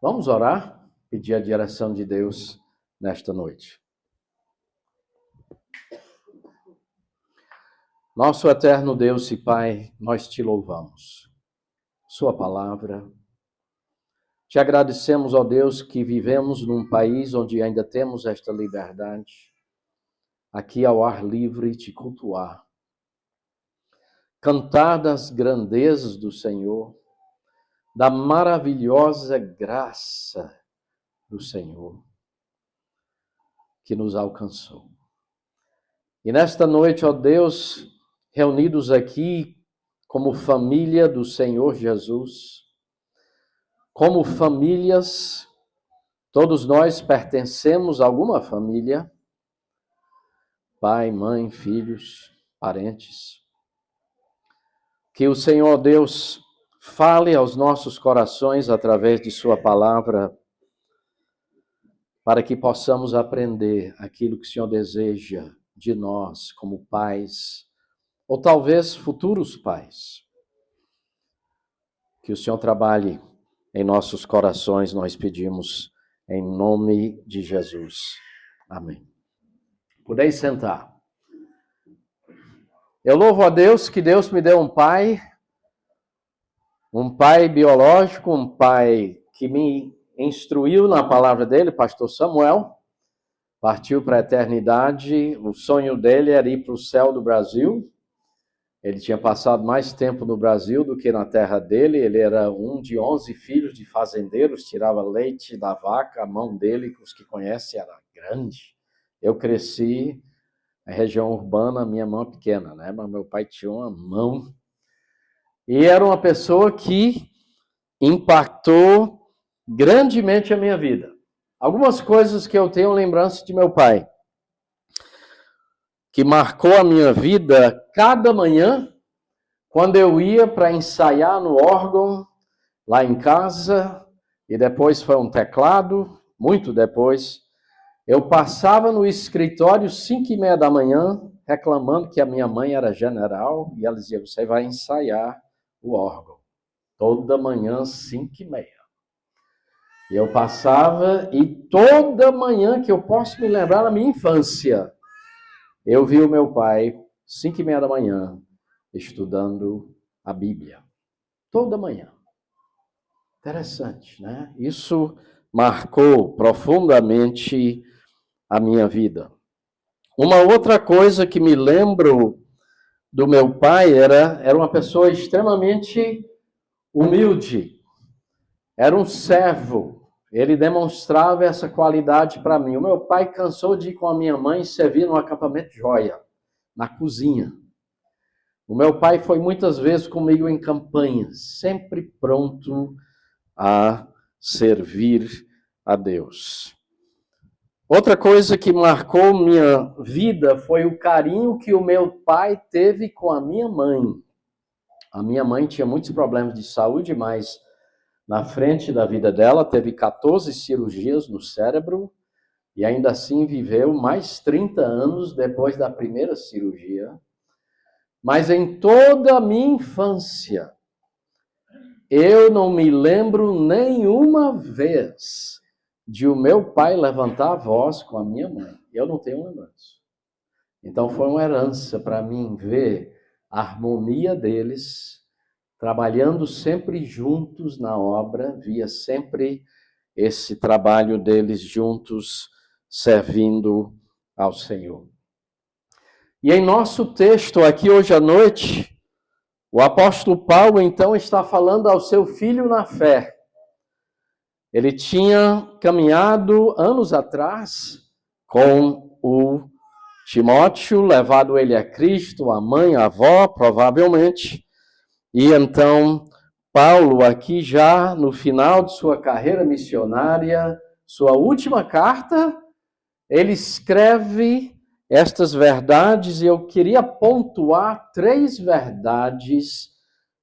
Vamos orar, pedir a direção de Deus nesta noite. Nosso eterno Deus e Pai, nós te louvamos. Sua palavra. Te agradecemos, ó Deus, que vivemos num país onde ainda temos esta liberdade, aqui ao ar livre, te cultuar. Cantar das grandezas do Senhor, da maravilhosa graça do Senhor que nos alcançou. E nesta noite, ó Deus, reunidos aqui como família do Senhor Jesus, como famílias, todos nós pertencemos a alguma família, pai, mãe, filhos, parentes. Que o Senhor Deus fale aos nossos corações através de sua palavra, para que possamos aprender aquilo que o Senhor deseja de nós como pais, ou talvez futuros pais. Que o Senhor trabalhe em nossos corações, nós pedimos em nome de Jesus. Amém. Podeis sentar. Eu louvo a Deus que Deus me deu um pai biológico, um pai que me instruiu na palavra dele, pastor Samuel, partiu para a eternidade, o sonho dele era ir para o céu do Brasil. Ele tinha passado mais tempo no Brasil do que na terra dele. Ele era um de 11 filhos de fazendeiros, tirava leite da vaca. A mão dele, os que conhecem, era grande. Eu cresci na região urbana, minha mão pequena, né? Mas meu pai tinha uma mão. E era uma pessoa que impactou grandemente a minha vida. Algumas coisas que eu tenho lembrança de meu pai, que marcou a minha vida cada manhã, quando eu ia para ensaiar no órgão, lá em casa, e depois foi um teclado, muito depois, eu passava no escritório 5:30 da manhã, reclamando que a minha mãe era general, e ela dizia, você vai ensaiar o órgão, toda manhã, 5:30. E eu passava, e toda manhã que eu posso me lembrar na minha infância, eu vi o meu pai, 5:30 da manhã, estudando a Bíblia. Toda manhã. Interessante, né? Isso marcou profundamente a minha vida. Uma outra coisa que me lembro do meu pai era uma pessoa extremamente humilde. Era um servo. Ele demonstrava essa qualidade para mim. O meu pai cansou de ir com a minha mãe servir no acampamento Joia, na cozinha. O meu pai foi muitas vezes comigo em campanhas, sempre pronto a servir a Deus. Outra coisa que marcou minha vida foi o carinho que o meu pai teve com a minha mãe. A minha mãe tinha muitos problemas de saúde, mas na frente da vida dela teve 14 cirurgias no cérebro e ainda assim viveu mais 30 anos depois da primeira cirurgia. Mas em toda a minha infância, eu não me lembro nenhuma vez de o meu pai levantar a voz com a minha mãe. Eu não tenho lembrança. Então foi uma herança para mim ver a harmonia deles, trabalhando sempre juntos na obra, via sempre esse trabalho deles juntos, servindo ao Senhor. E em nosso texto aqui hoje à noite, o apóstolo Paulo então está falando ao seu filho na fé. Ele tinha caminhado anos atrás com o Timóteo, levado ele a Cristo, a mãe, a avó, provavelmente. E então, Paulo, aqui já no final de sua carreira missionária, sua última carta, ele escreve estas verdades, e eu queria pontuar 3 verdades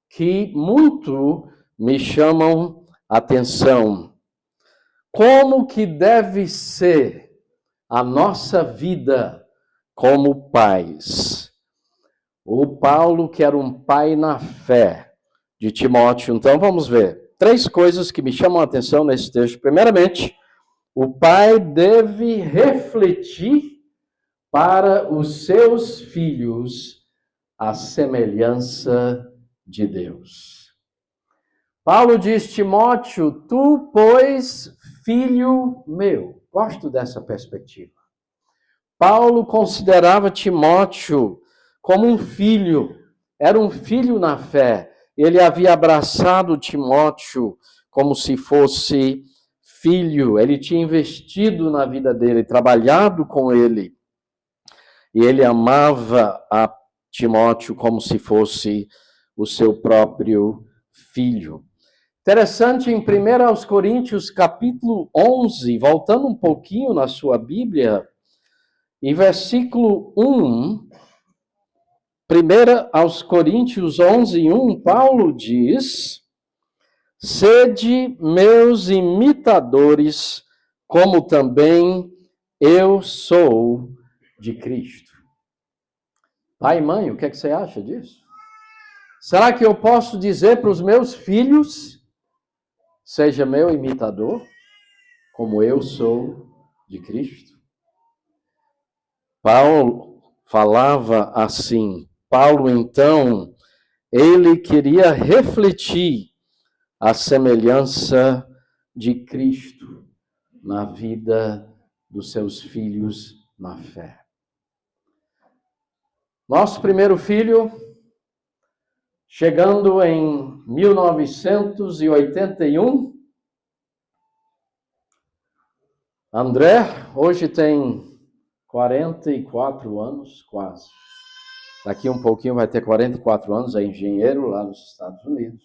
que muito me chamam a atenção. Como que deve ser a nossa vida como pais? O Paulo, que era um pai na fé de Timóteo. Então, vamos ver. três coisas que me chamam a atenção nesse texto. Primeiramente, o pai deve refletir para os seus filhos a semelhança de Deus. Paulo diz, Timóteo, tu, pois, filho meu. Gosto dessa perspectiva. Paulo considerava Timóteo como um filho, era um filho na fé. Ele havia abraçado Timóteo como se fosse filho, ele tinha investido na vida dele, trabalhado com ele, e ele amava a Timóteo como se fosse o seu próprio filho. Interessante, em 1 Coríntios, capítulo 11, voltando um pouquinho na sua Bíblia, em versículo 1, 1 Coríntios 11, 1, Paulo diz, sede meus imitadores, como também eu sou de Cristo. Pai e mãe, o que é que você acha disso? Será que eu posso dizer para os meus filhos, seja meu imitador, como eu sou de Cristo? Paulo falava assim. Paulo, então, ele queria refletir a semelhança de Cristo na vida dos seus filhos na fé. Nosso primeiro filho, chegando em 1981, André, hoje tem 44 anos, quase. Daqui um pouquinho vai ter 44 anos, é engenheiro lá nos Estados Unidos,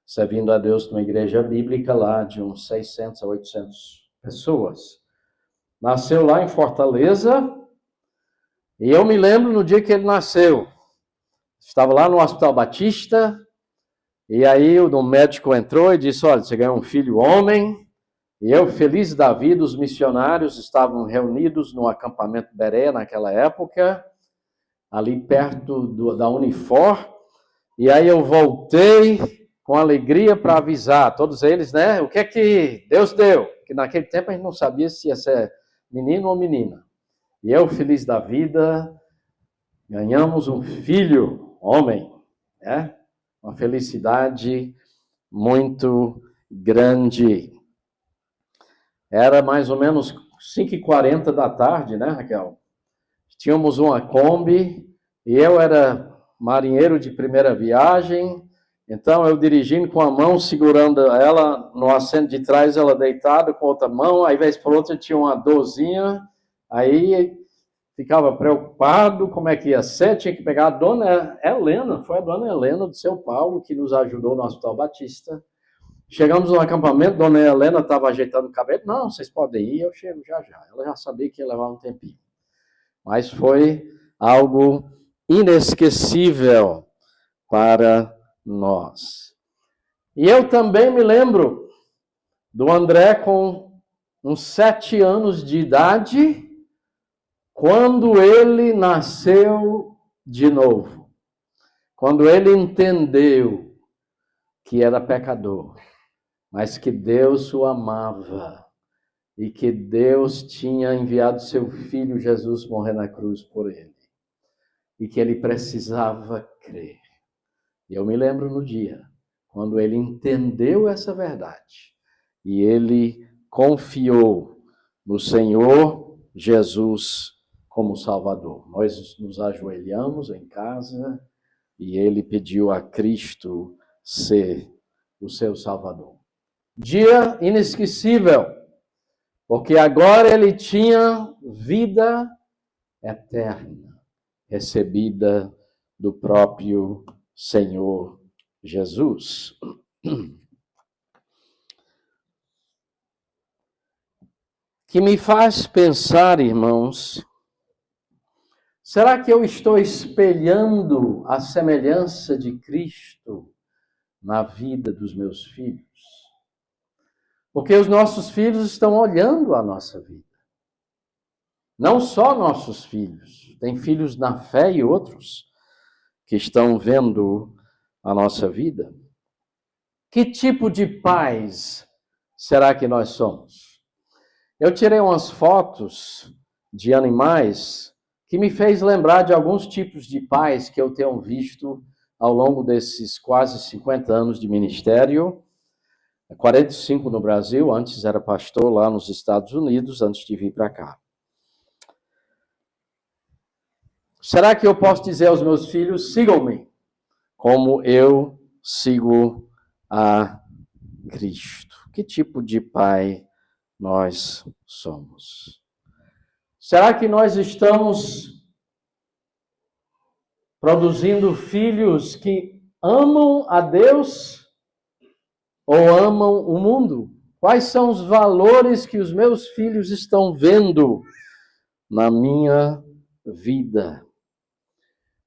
servindo a Deus numa igreja bíblica lá de uns 600 a 800 pessoas. Nasceu lá em Fortaleza, e eu me lembro no dia que ele nasceu. Estava lá no Hospital Batista, e aí o médico entrou e disse, olha, você ganhou um filho homem. E eu, feliz da vida, os missionários estavam reunidos no acampamento Beré naquela época, ali perto da Unifor, e aí eu voltei com alegria para avisar todos eles, né, o que é que Deus deu, que naquele tempo a gente não sabia se ia ser menino ou menina. E eu, feliz da vida, ganhamos um filho, homem, né, uma felicidade muito grande. Era mais ou menos 5h40 da tarde, né, Raquel? Tínhamos uma Kombi, e eu era marinheiro de primeira viagem, então eu dirigindo com a mão, segurando ela no assento de trás, ela deitada com a outra mão, aí vez por outra tinha uma dorzinha, aí ficava preocupado como é que ia ser, tinha que pegar a dona Helena, foi a dona Helena do seu Paulo que nos ajudou no Hospital Batista. Chegamos no acampamento, dona Helena estava ajeitando o cabelo. Não, vocês podem ir, eu chego já já. Ela já sabia que ia levar um tempinho. Mas foi algo inesquecível para nós. E eu também me lembro do André com uns 7 anos de idade, quando ele nasceu de novo. Quando ele entendeu que era pecador, mas que Deus o amava e que Deus tinha enviado seu filho Jesus morrer na cruz por ele e que ele precisava crer. E eu me lembro no dia quando ele entendeu essa verdade e ele confiou no Senhor Jesus como Salvador. Nós nos ajoelhamos em casa e ele pediu a Cristo ser o seu Salvador. Dia inesquecível, porque agora ele tinha vida eterna, recebida do próprio Senhor Jesus. Que me faz pensar, irmãos, será que eu estou espelhando a semelhança de Cristo na vida dos meus filhos? Porque os nossos filhos estão olhando a nossa vida. Não só nossos filhos, tem filhos na fé e outros que estão vendo a nossa vida. Que tipo de pais será que nós somos? Eu tirei umas fotos de animais que me fez lembrar de alguns tipos de pais que eu tenho visto ao longo desses quase 50 anos de ministério, 45 no Brasil, antes era pastor lá nos Estados Unidos, antes de vir para cá. Será que eu posso dizer aos meus filhos, sigam-me, como eu sigo a Cristo? Que tipo de pai nós somos? Será que nós estamos produzindo filhos que amam a Deus ou amam o mundo? Quais são os valores que os meus filhos estão vendo na minha vida?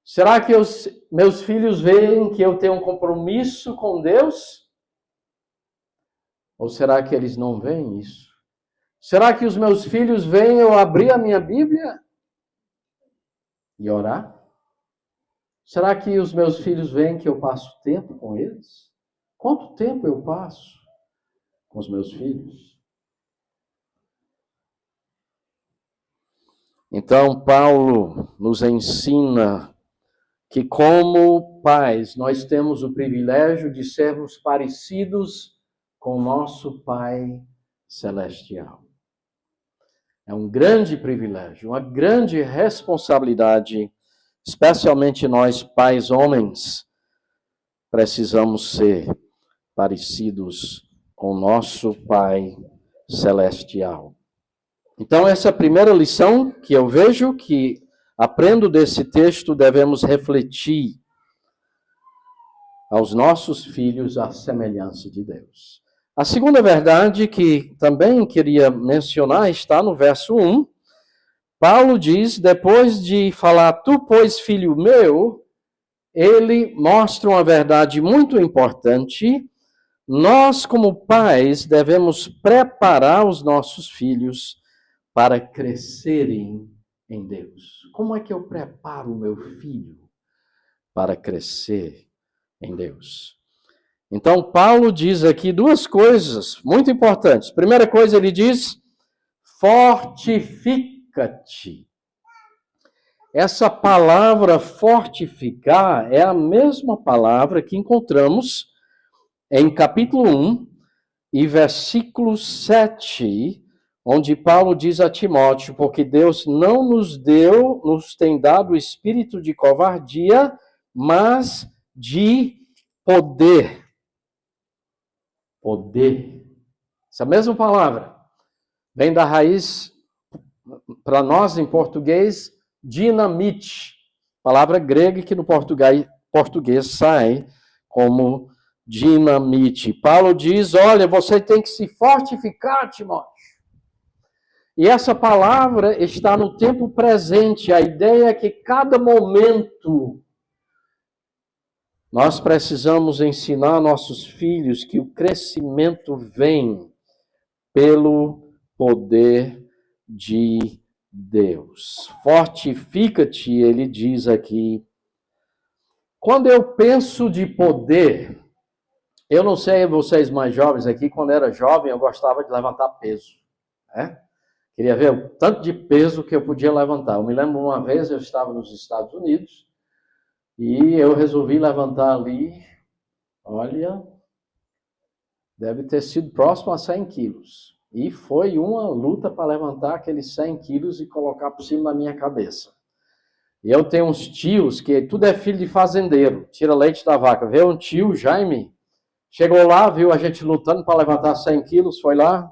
Será que meus filhos veem que eu tenho um compromisso com Deus? Ou será que eles não veem isso? Será que os meus filhos veem eu abrir a minha Bíblia e orar? Será que os meus filhos veem que eu passo tempo com eles? Quanto tempo eu passo com os meus filhos? Então, Paulo nos ensina que, como pais, nós temos o privilégio de sermos parecidos com o nosso Pai Celestial. É um grande privilégio, uma grande responsabilidade, especialmente nós, pais homens, precisamos ser parecidos com o nosso Pai Celestial. Então, essa é a primeira lição que eu vejo, que aprendo desse texto, devemos refletir aos nossos filhos a semelhança de Deus. A segunda verdade que também queria mencionar está no verso 1. Paulo diz, depois de falar, tu, pois, filho meu, ele mostra uma verdade muito importante. Nós, como pais, devemos preparar os nossos filhos para crescerem em Deus. Como é que eu preparo o meu filho para crescer em Deus? Então, Paulo diz aqui duas coisas muito importantes. Primeira coisa, ele diz, fortifica-te. Essa palavra fortificar é a mesma palavra que encontramos em capítulo 1 e versículo 7, onde Paulo diz a Timóteo, porque Deus não nos tem dado o espírito de covardia, mas de poder. Poder. Essa mesma palavra vem da raiz, para nós em português, dinamite. Palavra grega que no português sai como dinamite. Paulo diz, olha, você tem que se fortificar, Timóteo. E essa palavra está no tempo presente. A ideia é que cada momento nós precisamos ensinar nossos filhos que o crescimento vem pelo poder de Deus. Fortifica-te, ele diz aqui. Quando eu penso de poder, eu não sei vocês mais jovens aqui, quando eu era jovem eu gostava de levantar peso, né? Queria ver o tanto de peso que eu podia levantar. Eu me lembro uma vez, eu estava nos Estados Unidos e eu resolvi levantar ali, olha, deve ter sido próximo a 100 quilos. E foi uma luta para levantar aqueles 100 quilos e colocar por cima da minha cabeça. E eu tenho uns tios que tudo é filho de fazendeiro, tira leite da vaca. Veio um tio, Jaime, chegou lá, viu a gente lutando para levantar 100 quilos, foi lá.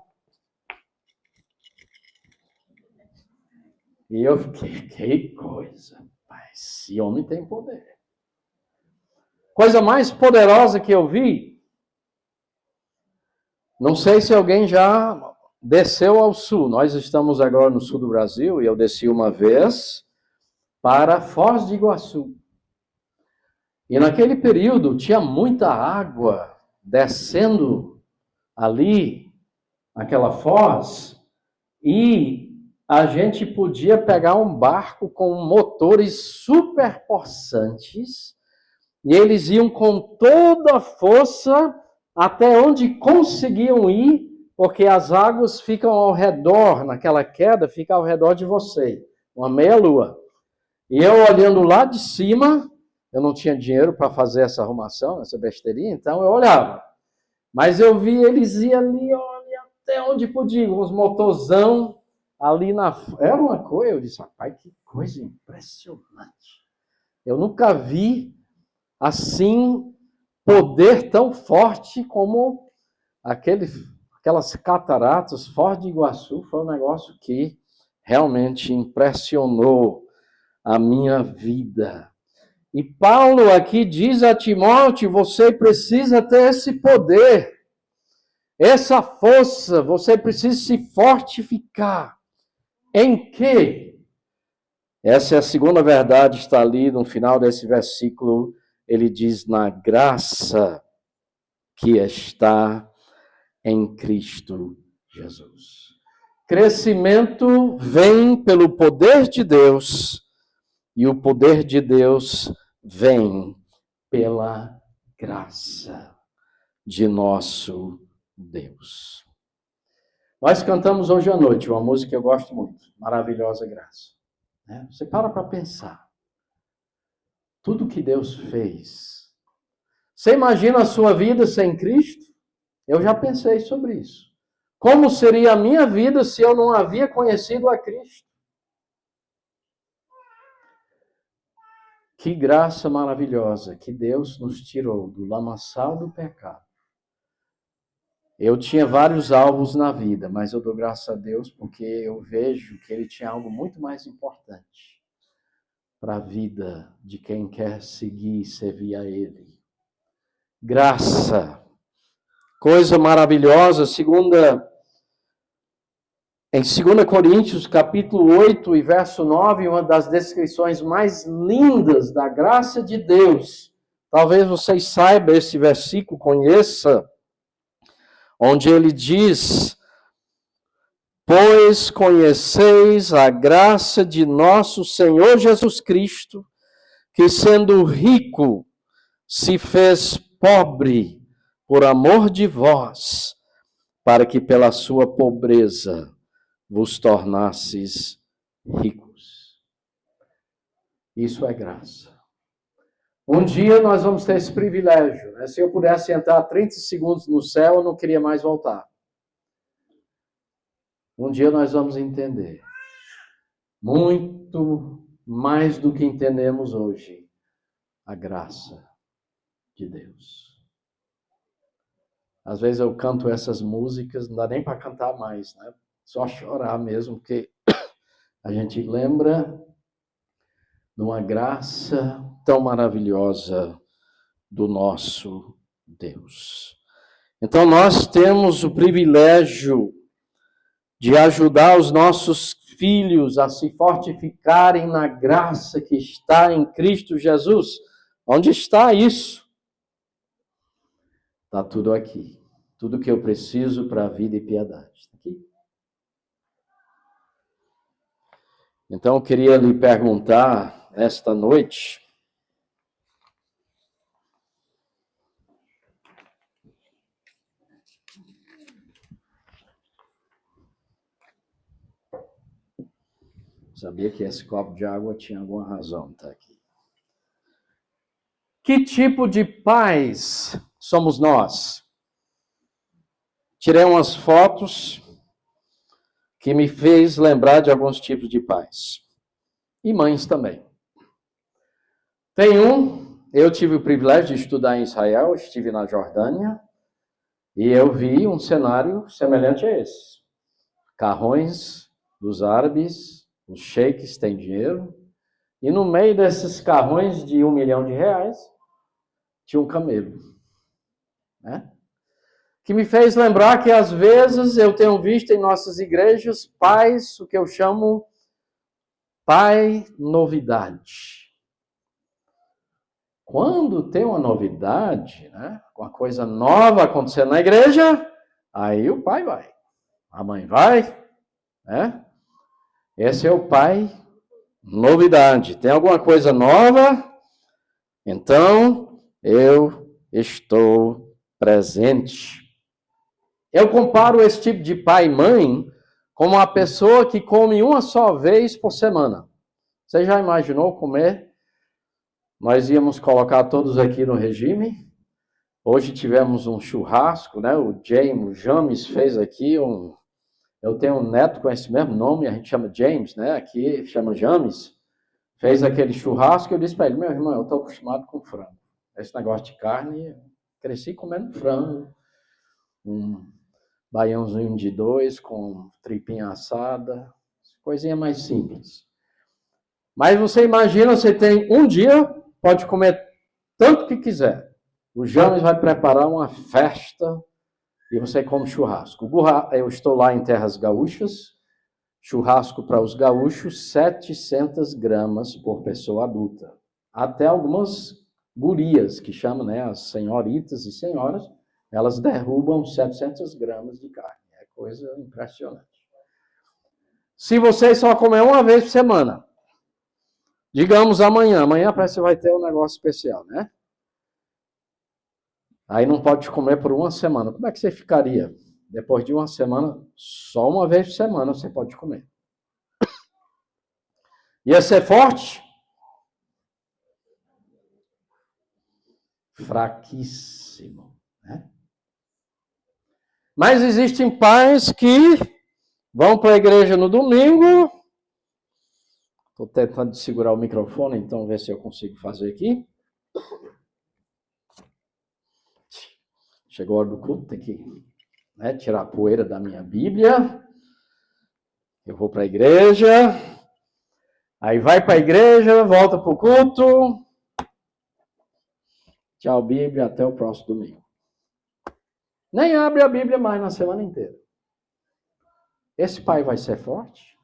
E eu fiquei, que coisa, pai, esse homem tem poder. Coisa mais poderosa que eu vi, não sei se alguém já desceu ao sul. Nós estamos agora no sul do Brasil e eu desci uma vez para Foz do Iguaçu. E naquele período tinha muita água descendo ali, naquela foz, e a gente podia pegar um barco com motores super possantes, e eles iam com toda a força até onde conseguiam ir, porque as águas ficam ao redor, naquela queda, fica ao redor de você, uma meia-lua. E eu olhando lá de cima, eu não tinha dinheiro para fazer essa arrumação, essa besteirinha, então eu olhava. Mas eu vi eles ir ali, olha, até onde podia, uns motorzão ali na... Era uma coisa, eu disse, rapaz, que coisa impressionante. Eu nunca vi, assim, poder tão forte como aquelas cataratas, Foz do Iguaçu, foi um negócio que realmente impressionou a minha vida. E Paulo aqui diz a Timóteo, você precisa ter esse poder, essa força, você precisa se fortificar. Em quê? Essa é a segunda verdade, está ali no final desse versículo, ele diz, na graça que está em Cristo Jesus. Crescimento vem pelo poder de Deus, e o poder de Deus vem pela graça de nosso Deus. Nós cantamos hoje à noite uma música que eu gosto muito, Maravilhosa Graça. Você para pensar. Tudo que Deus fez. Você imagina a sua vida sem Cristo? Eu já pensei sobre isso. Como seria a minha vida se eu não havia conhecido a Cristo? Que graça maravilhosa que Deus nos tirou do lamaçal do pecado. Eu tinha vários alvos na vida, mas eu dou graças a Deus porque eu vejo que Ele tinha algo muito mais importante para a vida de quem quer seguir e servir a Ele. Graça, coisa maravilhosa, em 2 Coríntios, capítulo 8 e verso 9, uma das descrições mais lindas da graça de Deus. Talvez vocês saibam esse versículo, conheça, onde ele diz, pois conheceis a graça de nosso Senhor Jesus Cristo, que sendo rico, se fez pobre por amor de vós, para que pela sua pobreza vos tornasses ricos. Isso é graça. Um dia nós vamos ter esse privilégio. Né? Se eu pudesse entrar 30 segundos no céu, eu não queria mais voltar. Um dia nós vamos entender. Muito mais do que entendemos hoje. A graça de Deus. Às vezes eu canto essas músicas, não dá nem para cantar mais, né? Só chorar mesmo, porque a gente lembra de uma graça tão maravilhosa do nosso Deus. Então nós temos o privilégio de ajudar os nossos filhos a se fortificarem na graça que está em Cristo Jesus. Onde está isso? Está tudo aqui. Tudo que eu preciso para a vida e piedade. Está aqui. Então eu queria lhe perguntar esta noite, sabia que esse copo de água tinha alguma razão, está aqui. Que tipo de pais somos nós? Tirei umas fotos que me fez lembrar de alguns tipos de pais. E mães também. Eu tive o privilégio de estudar em Israel, estive na Jordânia, e eu vi um cenário semelhante a esse. Carrões dos árabes, os sheiks têm dinheiro, e no meio desses carrões de R$1 milhão, tinha um camelo. Né? Que me fez lembrar que às vezes eu tenho visto em nossas igrejas pais, o que eu chamo pai novidade. Quando tem uma novidade, né, uma coisa nova acontecendo na igreja, aí o pai vai, a mãe vai, né? Esse é o pai novidade. Tem alguma coisa nova? Então eu estou presente. Eu comparo esse tipo de pai e mãe como uma pessoa que come uma só vez por semana. Você já imaginou comer? Nós íamos colocar todos aqui no regime. Hoje tivemos um churrasco, né? O James fez aqui um... Eu tenho um neto com esse mesmo nome, a gente chama James, né? Aqui chama James. Fez aquele churrasco e eu disse para ele, meu irmão, eu estou acostumado com frango. Esse negócio de carne, cresci comendo frango. Um baiãozinho de 2 com tripinha assada, coisinha mais simples. Mas você imagina, você tem um dia, pode comer tanto que quiser. O James vai preparar uma festa e você come churrasco. Eu estou lá em Terras Gaúchas, churrasco para os gaúchos, 700 gramas por pessoa adulta. Até algumas gurias, que chamam, né, as senhoritas e senhoras, elas derrubam 700 gramas de carne. É coisa impressionante. Se você só comer uma vez por semana, digamos amanhã parece que vai ter um negócio especial, né? Aí não pode comer por uma semana. Como é que você ficaria? Depois de uma semana, só uma vez por semana você pode comer. Ia ser forte? Fraquíssimo, né? Mas existem pais que vão para a igreja no domingo. Estou tentando segurar o microfone, então ver se eu consigo fazer aqui. Chegou a hora do culto, tem que tirar a poeira da minha Bíblia. Eu vou para a igreja. Aí vai para a igreja, volta para o culto. Tchau, Bíblia, até o próximo domingo. Nem abre a Bíblia mais na semana inteira. Esse pai vai ser forte?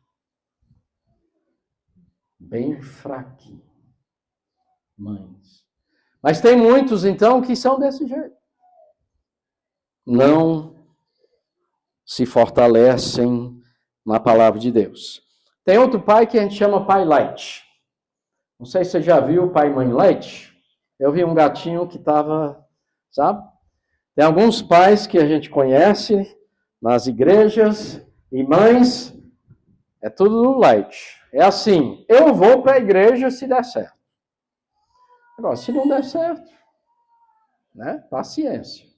Bem fraquinho. Mães. Mas tem muitos, então, que são desse jeito. Não se fortalecem na palavra de Deus. Tem outro pai que a gente chama pai light. Não sei se você já viu o pai e mãe light. Eu vi um gatinho que estava, sabe? Tem alguns pais que a gente conhece nas igrejas e mães, é tudo light. É assim, eu vou para a igreja se der certo. Agora, se não der certo, né? Paciência.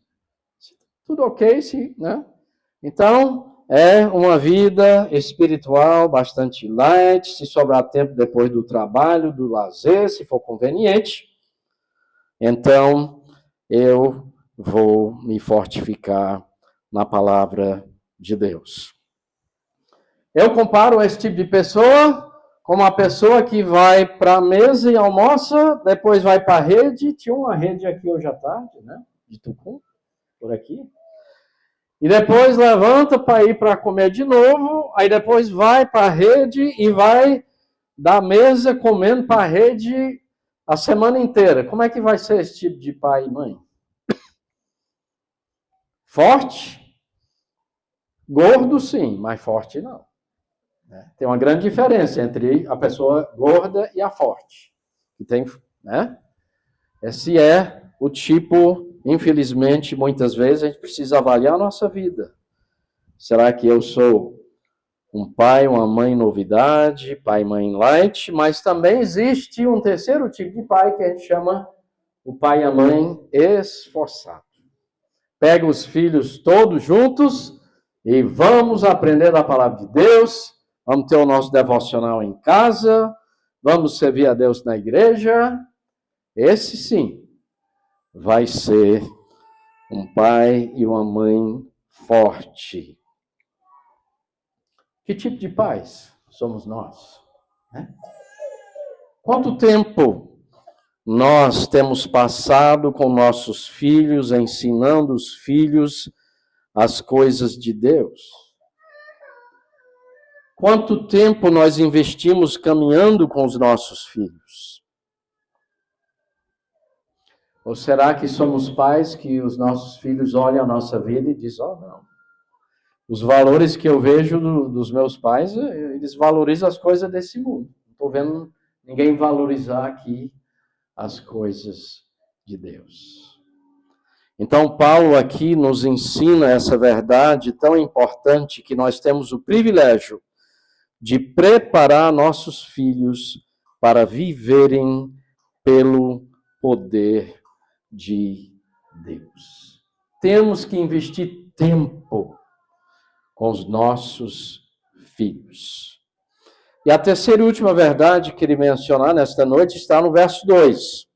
Tudo ok, né? Então, é uma vida espiritual bastante light, se sobrar tempo depois do trabalho, do lazer, se for conveniente. Então, eu vou me fortificar na palavra de Deus. Eu comparo esse tipo de pessoa com uma pessoa que vai para a mesa e almoça, depois vai para a rede. Tinha uma rede aqui hoje à tarde, né? De Tucum, por aqui. E depois levanta para ir para comer de novo, aí depois vai para a rede e vai da mesa comendo para a rede a semana inteira. Como é que vai ser esse tipo de pai e mãe? Forte? Gordo, sim, mas forte não. Tem uma grande diferença entre a pessoa gorda e a forte. Tem, né? Esse é o tipo, infelizmente, muitas vezes a gente precisa avaliar a nossa vida. Será que eu sou um pai, uma mãe novidade, pai e mãe light? Mas também existe um terceiro tipo de pai que a gente chama o pai e a mãe esforçado. Pega os filhos todos juntos e vamos aprender da palavra de Deus, vamos ter o nosso devocional em casa, vamos servir a Deus na igreja. Esse sim vai ser um pai e uma mãe forte. Que tipo de pais somos nós? Quanto tempo nós temos passado com nossos filhos, ensinando os filhos as coisas de Deus? Quanto tempo nós investimos caminhando com os nossos filhos? Ou será que somos pais que os nossos filhos olham a nossa vida e dizem, não. Os valores que eu vejo dos meus pais, eles valorizam as coisas desse mundo. Não estou vendo ninguém valorizar aqui as coisas de Deus. Então, Paulo aqui nos ensina essa verdade tão importante que nós temos o privilégio de preparar nossos filhos para viverem pelo poder de Deus. Temos que investir tempo com os nossos filhos. E a terceira e última verdade que ele mencionar nesta noite está no verso 2.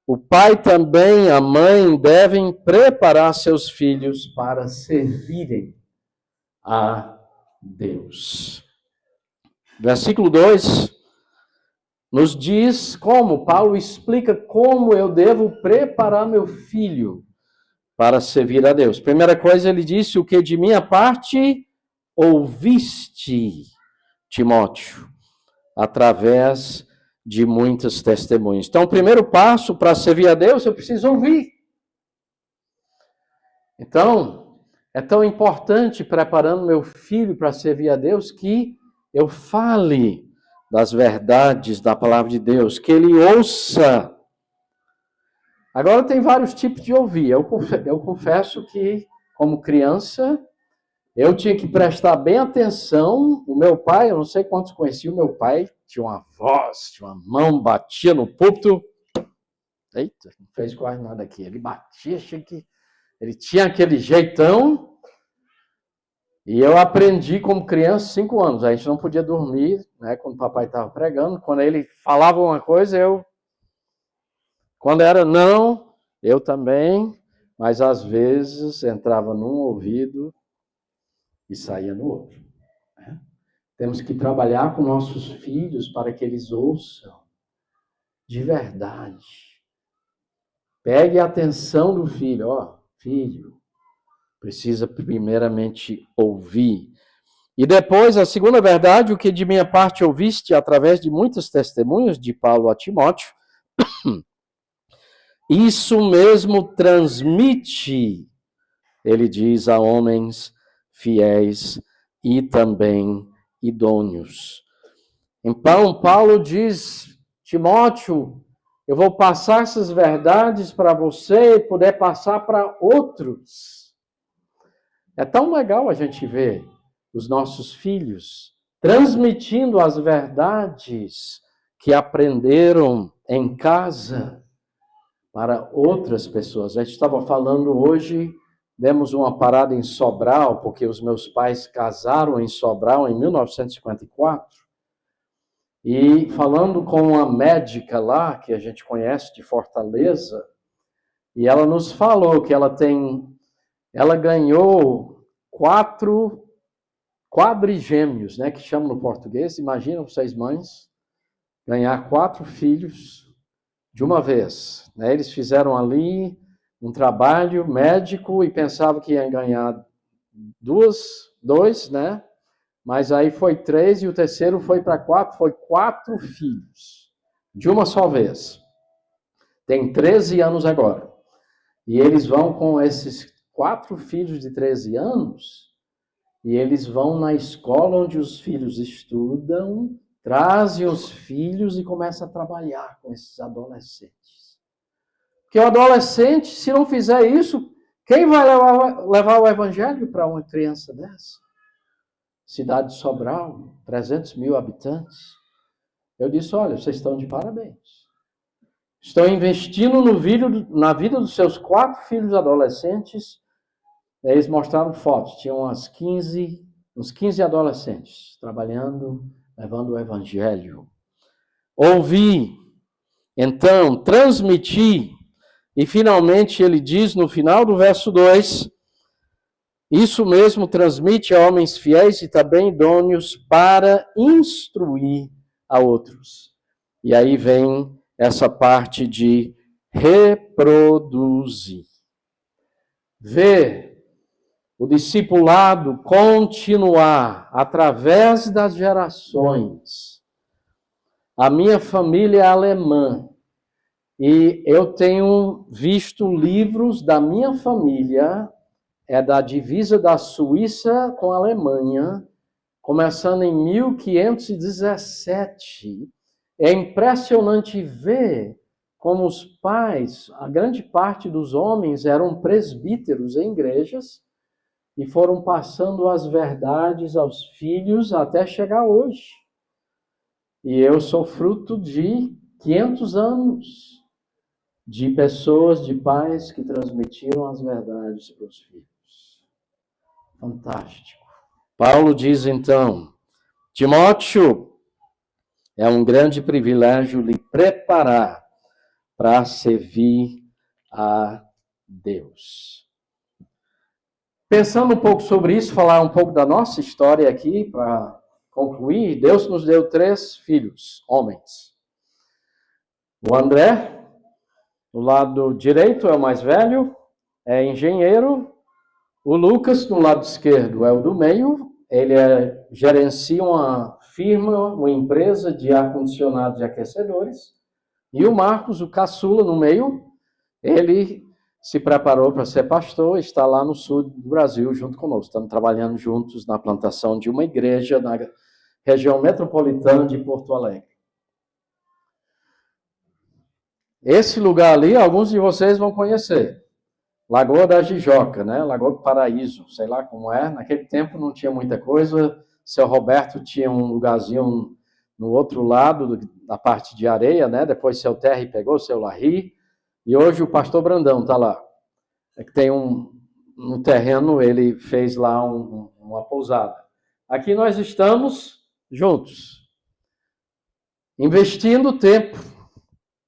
O pai também, a mãe, devem preparar seus filhos para servirem a Deus. Versículo 2 nos diz como, Paulo explica como eu devo preparar meu filho para servir a Deus. Primeira coisa, ele disse: o que de minha parte ouviste, Timóteo, através de muitas testemunhas. Então, o primeiro passo para servir a Deus, eu preciso ouvir. Então, é tão importante preparando meu filho para servir a Deus que eu fale das verdades da palavra de Deus, que ele ouça. Agora tem vários tipos de ouvir. Eu confesso que, como criança, eu tinha que prestar bem atenção. O meu pai, eu não sei quantos conheciam, o meu pai tinha uma voz, tinha uma mão, batia no púlpito. Eita, não fez quase nada aqui. Ele batia, achei que ele tinha aquele jeitão. E eu aprendi como criança, 5 anos. A gente não podia dormir, né, quando o papai estava pregando. Quando ele falava uma coisa, quando era não, eu também. Mas às vezes entrava num ouvido e saía no outro. Né? Temos que trabalhar com nossos filhos para que eles ouçam de verdade. Pegue a atenção do filho. Filho, precisa primeiramente ouvir. E depois, a segunda verdade, o que de minha parte ouviste através de muitas testemunhas de Paulo a Timóteo, isso mesmo transmite, ele diz, a homens fiéis e também idôneos. Então, Paulo diz, Timóteo, eu vou passar essas verdades para você e poder passar para outros. É tão legal a gente ver os nossos filhos transmitindo as verdades que aprenderam em casa para outras pessoas. A gente estava falando hoje, demos uma parada em Sobral, porque os meus pais casaram em Sobral em 1954, e falando com uma médica lá, que a gente conhece de Fortaleza, e ela nos falou que ela ganhou 4 quadrigêmeos, né, que chamam no português. Imagina vocês, mães, ganhar 4 filhos de uma vez. Né? Eles fizeram ali um trabalho médico e pensavam que iam ganhar 2, né? Mas aí foi 3 e o terceiro foi para 4, foi 4 filhos de uma só vez. Tem 13 anos agora. E eles vão com esses 4 filhos de 13 anos, e eles vão na escola onde os filhos estudam, trazem os filhos e começam a trabalhar com esses adolescentes. Porque o adolescente, se não fizer isso, quem vai levar o evangelho para uma criança dessa? Cidade de Sobral, 300 mil habitantes. Eu disse, olha, vocês estão de parabéns. Estão investindo na vida dos seus 4 filhos adolescentes. Eles mostraram fotos, tinham uns 15 adolescentes trabalhando, levando o evangelho. Ouvi, então, transmiti, e finalmente ele diz no final do verso 2, isso mesmo transmite a homens fiéis e também idôneos para instruir a outros. E aí vem essa parte de reproduzir. Ver o discipulado continuar através das gerações. A minha família é alemã e eu tenho visto livros da minha família, é da divisa da Suíça com a Alemanha, começando em 1517. É impressionante ver como os pais, a grande parte dos homens eram presbíteros em igrejas e foram passando as verdades aos filhos até chegar hoje. E eu sou fruto de 500 anos de pessoas, de pais que transmitiram as verdades para os filhos. Fantástico. Paulo diz então, Timóteo, é um grande privilégio lhe preparar para servir a Deus. Pensando um pouco sobre isso, falar um pouco da nossa história aqui, para concluir, Deus nos deu 3 filhos, homens. O André, do lado direito, é o mais velho, é engenheiro. O Lucas, do lado esquerdo, é o do meio. Ele gerencia uma firma, uma empresa de ar-condicionados e aquecedores. E o Marcos, o caçula, no meio, ele se preparou para ser pastor, está lá no sul do Brasil junto conosco. Estamos trabalhando juntos na plantação de uma igreja na região metropolitana de Porto Alegre. Esse lugar ali, alguns de vocês vão conhecer. Lagoa da Jijoca, né? Lagoa do Paraíso, sei lá como é. Naquele tempo não tinha muita coisa. Seu Roberto tinha um lugarzinho no outro lado da parte de areia, né? Depois seu Terry pegou, seu Larry. E hoje o pastor Brandão está lá. É que tem no terreno, ele fez lá uma pousada. Aqui nós estamos juntos, investindo tempo.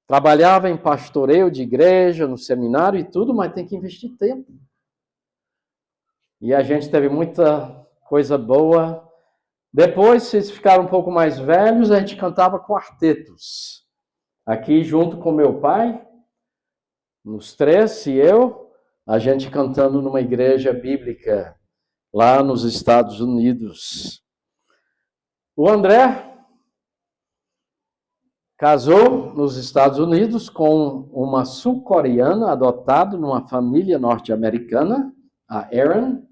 Trabalhava em pastoreio de igreja, no seminário e tudo, mas tem que investir tempo. E a gente teve muita coisa boa. Depois, vocês ficaram um pouco mais velhos, a gente cantava quartetos. Aqui junto com meu pai, nos 3 e eu, a gente cantando numa igreja bíblica lá nos Estados Unidos. O André casou nos Estados Unidos com uma sul-coreana adotada numa família norte-americana, a Erin,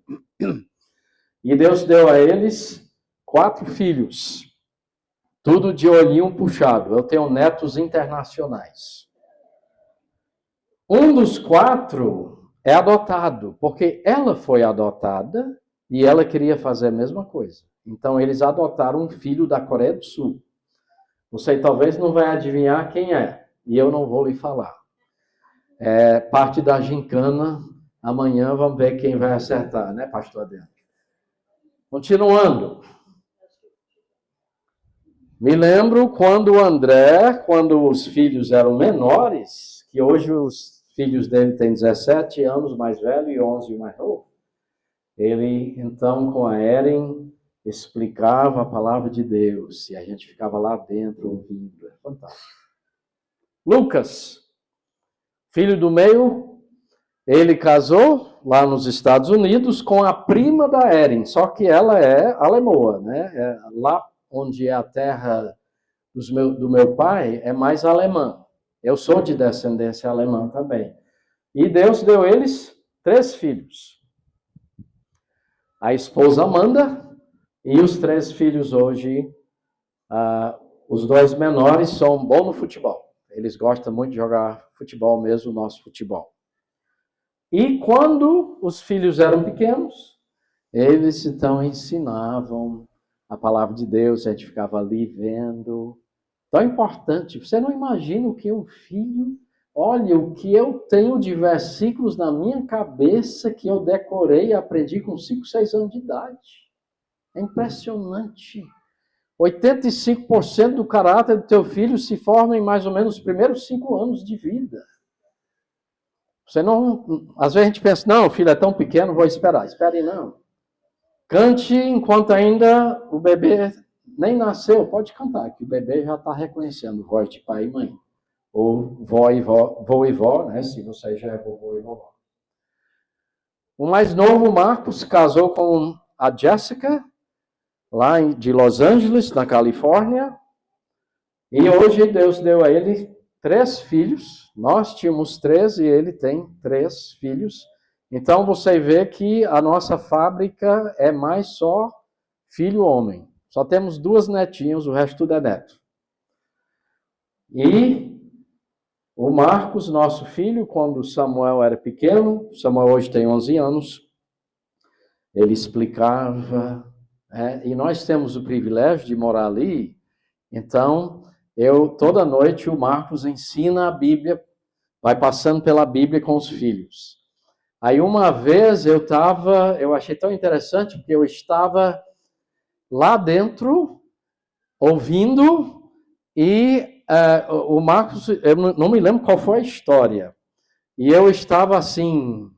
e Deus deu a eles 4 filhos, tudo de olhinho puxado. Eu tenho netos internacionais. Um dos 4 é adotado, porque ela foi adotada e ela queria fazer a mesma coisa. Então, eles adotaram um filho da Coreia do Sul. Você talvez não vai adivinhar quem é, e eu não vou lhe falar. É parte da gincana. Amanhã vamos ver quem vai acertar, né, pastor Adriano? Continuando. Me lembro quando o André, quando os filhos eram menores, que hoje os filhos dele têm 17 anos mais velho e 11 mais novo. Ele, então, com a Erin, explicava a palavra de Deus, e a gente ficava lá dentro ouvindo. É fantástico. Lucas, filho do meio, ele casou lá nos Estados Unidos com a prima da Erin, só que ela é alemoa, né? Lá onde é a terra do meu pai, é mais alemã. Eu sou de descendência alemã também. E Deus deu eles 3 filhos. A esposa Amanda e os 3 filhos hoje, os 2 menores são bons no futebol. Eles gostam muito de jogar futebol mesmo, o nosso futebol. E quando os filhos eram pequenos, eles então ensinavam a palavra de Deus, a gente ficava ali vendo. Tão importante. Você não imagina o que um filho... Olha, o que eu tenho de versículos na minha cabeça que eu decorei e aprendi com 5, 6 anos de idade. É impressionante. 85% do caráter do teu filho se forma em mais ou menos os primeiros 5 anos de vida. Você não... Às vezes a gente pensa, não, o filho é tão pequeno, vou esperar. Espere não. Cante enquanto ainda o bebê nem nasceu. Pode cantar, que o bebê já está reconhecendo voz de pai e mãe. Ou vô e vó, né? Se você já é vovô e vovó. O mais novo, Marcos, casou com a Jessica, lá de Los Angeles, na Califórnia. E hoje Deus deu a ele 3 filhos. Nós tínhamos 3 e ele tem 3 filhos. Então você vê que a nossa fábrica é mais só filho homem. Só temos 2 netinhos, o resto tudo é neto. E O Marcos, nosso filho, quando Samuel era pequeno, Samuel hoje tem 11 anos, ele explicava, e nós temos o privilégio de morar ali, então, toda noite o Marcos ensina a Bíblia, vai passando pela Bíblia com os filhos. Aí uma vez eu achei tão interessante, porque eu estava lá dentro, ouvindo, e o Marcos, eu não me lembro qual foi a história, e eu estava assim,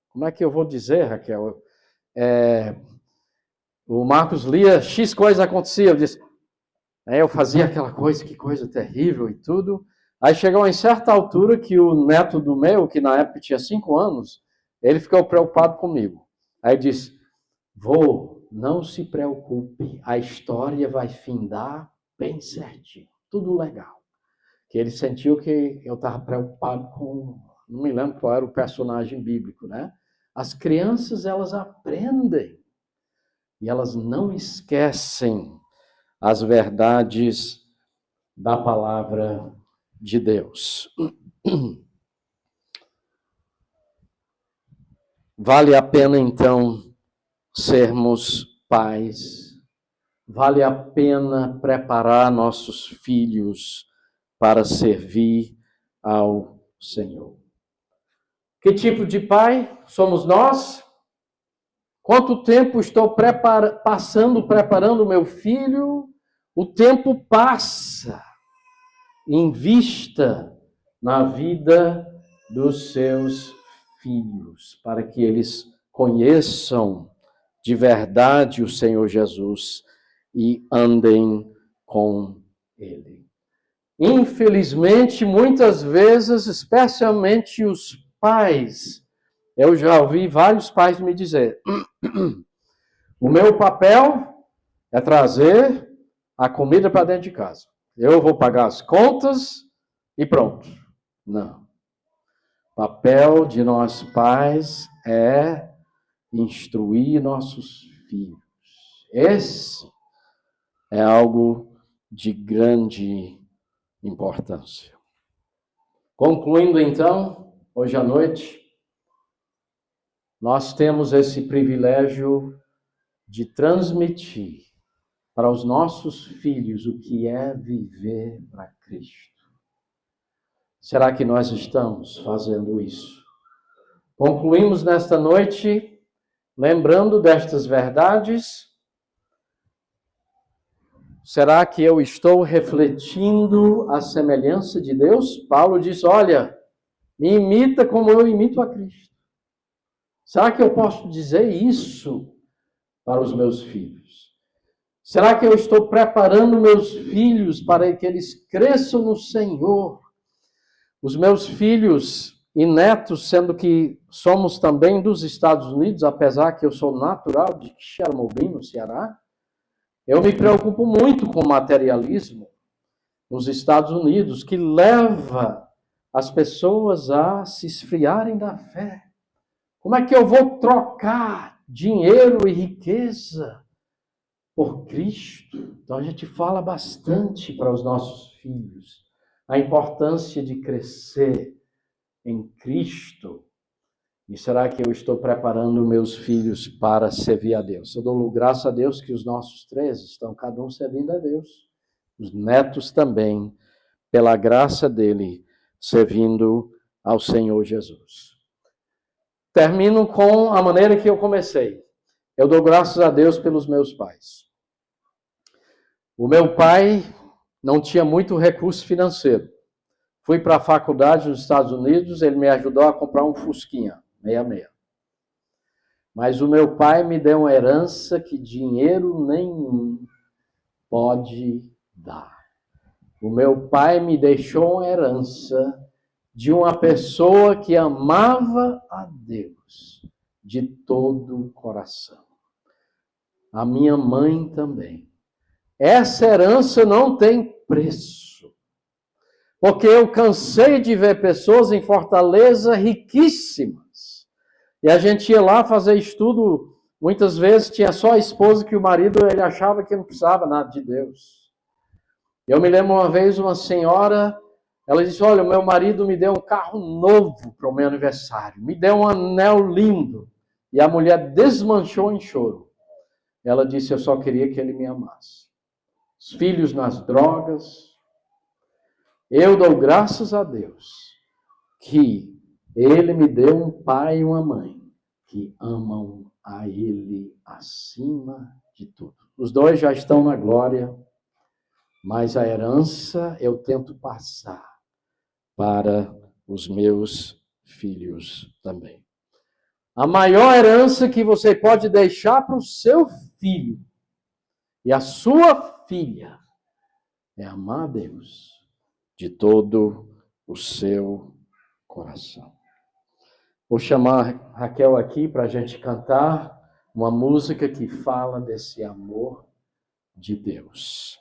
como é que eu vou dizer, Raquel? O Marcos lia, X coisa acontecia, eu disse, eu fazia aquela coisa, que coisa terrível e tudo. Aí chegou em certa altura que o neto do meu, que na época tinha 5 anos, ele ficou preocupado comigo. Aí disse, vô, não se preocupe, a história vai findar bem certinho, tudo legal. Que ele sentiu que eu estava preocupado com, não me lembro qual era o personagem bíblico, né? As crianças, elas aprendem e elas não esquecem as verdades da palavra de Deus. Vale a pena, então, sermos pais. Vale a pena preparar nossos filhos para servir ao Senhor. Que tipo de pai somos nós? Quanto tempo estou preparando meu filho? O tempo passa. Invista na vida dos seus filhos, para que eles conheçam de verdade o Senhor Jesus e andem com Ele. Infelizmente, muitas vezes, especialmente os pais, eu já ouvi vários pais me dizer, o meu papel é trazer a comida para dentro de casa. Eu vou pagar as contas e pronto. Não. O papel de nós pais é instruir nossos filhos. Esse é algo de grande importância. Concluindo então, hoje à noite, nós temos esse privilégio de transmitir para os nossos filhos o que é viver para Cristo. Será que nós estamos fazendo isso? Concluímos nesta noite lembrando destas verdades. Será que eu estou refletindo a semelhança de Deus? Paulo diz, olha, me imita como eu imito a Cristo. Será que eu posso dizer isso para os meus filhos? Será que eu estou preparando meus filhos para que eles cresçam no Senhor? Os meus filhos e netos, sendo que somos também dos Estados Unidos, apesar que eu sou natural de Xaramobim, no Ceará, eu me preocupo muito com o materialismo nos Estados Unidos, que leva as pessoas a se esfriarem da fé. Como é que eu vou trocar dinheiro e riqueza por Cristo? Então a gente fala bastante para os nossos filhos a importância de crescer em Cristo. E será que eu estou preparando meus filhos para servir a Deus? Eu dou graças a Deus que os nossos 3 estão cada um servindo a Deus. Os netos também, pela graça dele, servindo ao Senhor Jesus. Termino com a maneira que eu comecei. Eu dou graças a Deus pelos meus pais. O meu pai não tinha muito recurso financeiro. Fui para a faculdade nos Estados Unidos, ele me ajudou a comprar um Fusquinha, 66. Mas o meu pai me deu uma herança que dinheiro nenhum pode dar. O meu pai me deixou uma herança de uma pessoa que amava a Deus de todo o coração. A minha mãe também. Essa herança não tem preço. Porque eu cansei de ver pessoas em Fortaleza riquíssimas. E a gente ia lá fazer estudo, muitas vezes tinha só a esposa que o marido ele achava que não precisava nada de Deus. Eu me lembro uma vez uma senhora Ela disse, olha, o meu marido me deu um carro novo para o meu aniversário, me deu um anel lindo. E a mulher desmanchou em choro. Ela disse, eu só queria que ele me amasse. Os filhos nas drogas. Eu dou graças a Deus que ele me deu um pai e uma mãe que amam a ele acima de tudo. Os dois já estão na glória, mas a herança eu tento passar para os meus filhos também. A maior herança que você pode deixar para o seu filho e a sua filha é amar a Deus de todo o seu coração. Vou chamar Raquel aqui para a gente cantar uma música que fala desse amor de Deus.